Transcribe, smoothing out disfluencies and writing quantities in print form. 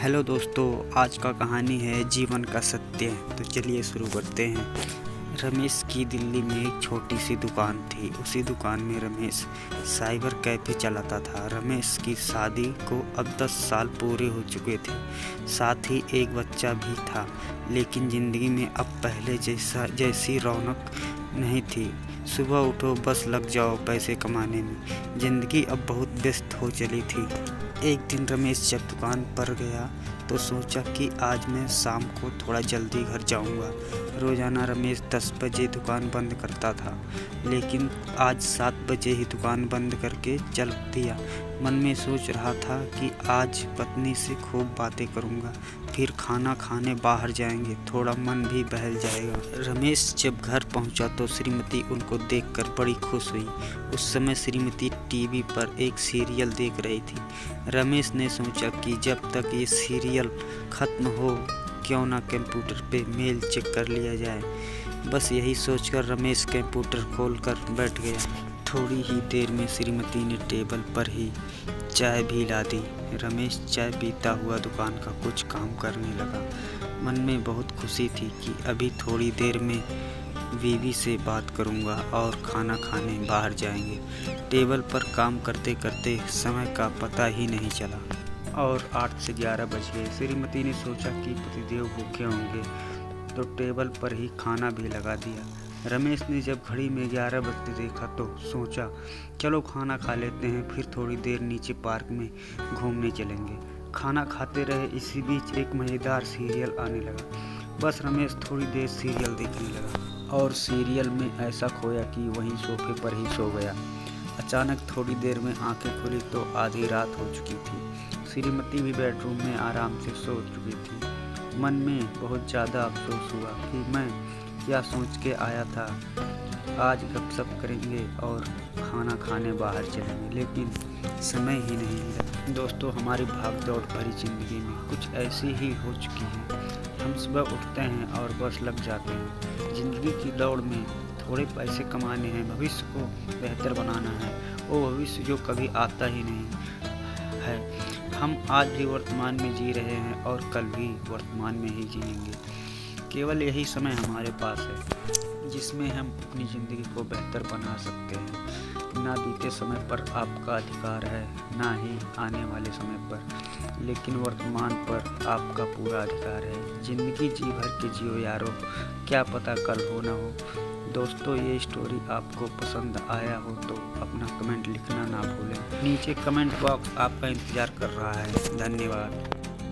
Hello दोस्तों, आज का कहानी है जीवन का सत्य। तो चलिए शुरू करते हैं। रमेश की दिल्ली में एक छोटी सी दुकान थी। उसी दुकान में रमेश साइबर कैफ़े चलाता था। रमेश की शादी को अब 10 साल पूरे हो चुके थे, साथ ही एक बच्चा भी था। लेकिन ज़िंदगी में अब पहले जैसी रौनक नहीं थी। सुबह उठो बस लग जाओ पैसे कमाने में। ज़िंदगी अब बहुत व्यस्त हो चली थी। एक दिन रमेश जब दुकान पर गया तो सोचा कि आज मैं शाम को थोड़ा जल्दी घर जाऊंगा। रोज़ाना रमेश 10 बजे दुकान बंद करता था, लेकिन आज 7 बजे ही दुकान बंद करके चल दिया। मन में सोच रहा था कि आज पत्नी से खूब बातें करूंगा, फिर खाना खाने बाहर जाएंगे, थोड़ा मन भी बहल जाएगा। रमेश जब घर पहुंचा तो श्रीमती उनको देखकर बड़ी खुश हुई। उस समय श्रीमती टीवी पर एक सीरियल देख रही थी। रमेश ने सोचा कि जब तक ये सीरियल ख़त्म हो क्यों ना कंप्यूटर पे मेल चेक कर लिया जाए। बस यही सोचकर रमेश कंप्यूटर खोलकर बैठ गया। थोड़ी ही देर में श्रीमती ने टेबल पर ही चाय भी ला दी। रमेश चाय पीता हुआ दुकान का कुछ काम करने लगा। मन में बहुत खुशी थी कि अभी थोड़ी देर में बीवी से बात करूंगा और खाना खाने बाहर जाएंगे। टेबल पर काम करते करते समय का पता ही नहीं चला और 8 से 11 बज गए। श्रीमती ने सोचा कि पतिदेव भूखे होंगे तो टेबल पर ही खाना भी लगा दिया। रमेश ने जब घड़ी में 11 बजते देखा तो सोचा चलो खाना खा लेते हैं, फिर थोड़ी देर नीचे पार्क में घूमने चलेंगे। खाना खाते रहे, इसी बीच एक मज़ेदार सीरियल आने लगा। बस रमेश थोड़ी देर सीरियल देखने लगा और सीरियल में ऐसा खोया कि वहीं सोफे पर ही सो गया। अचानक थोड़ी देर में आंखें खुली तो आधी रात हो चुकी थी। श्रीमती भी बेडरूम में आराम से सो चुकी थी। मन में बहुत ज़्यादा अफसोस हुआ कि मैं क्या सोच के आया था, आज गपशप करेंगे और खाना खाने बाहर चलेंगे, लेकिन समय ही नहीं मिला। दोस्तों, हमारी भागदौड़ भरी ज़िंदगी में कुछ ऐसी ही हो चुकी है। हम सुबह उठते हैं और बस लग जाते हैं। ज़िंदगी की दौड़ में थोड़े पैसे कमाने हैं, भविष्य को बेहतर बनाना है, वो भविष्य जो कभी आता ही नहीं है। हम आज भी वर्तमान में जी रहे हैं और कल भी वर्तमान में ही जिएंगे। केवल यही समय हमारे पास है जिसमें हम अपनी ज़िंदगी को बेहतर बना सकते हैं। ना बीते समय पर आपका अधिकार है, ना ही आने वाले समय पर, लेकिन वर्तमान पर आपका पूरा अधिकार है। ज़िंदगी जी भर के जियो यारो, क्या पता कल हो ना हो। दोस्तों, ये स्टोरी आपको पसंद आया हो तो अपना कमेंट लिखना ना भूलें। नीचे कमेंट बॉक्स आपका इंतज़ार कर रहा है। धन्यवाद।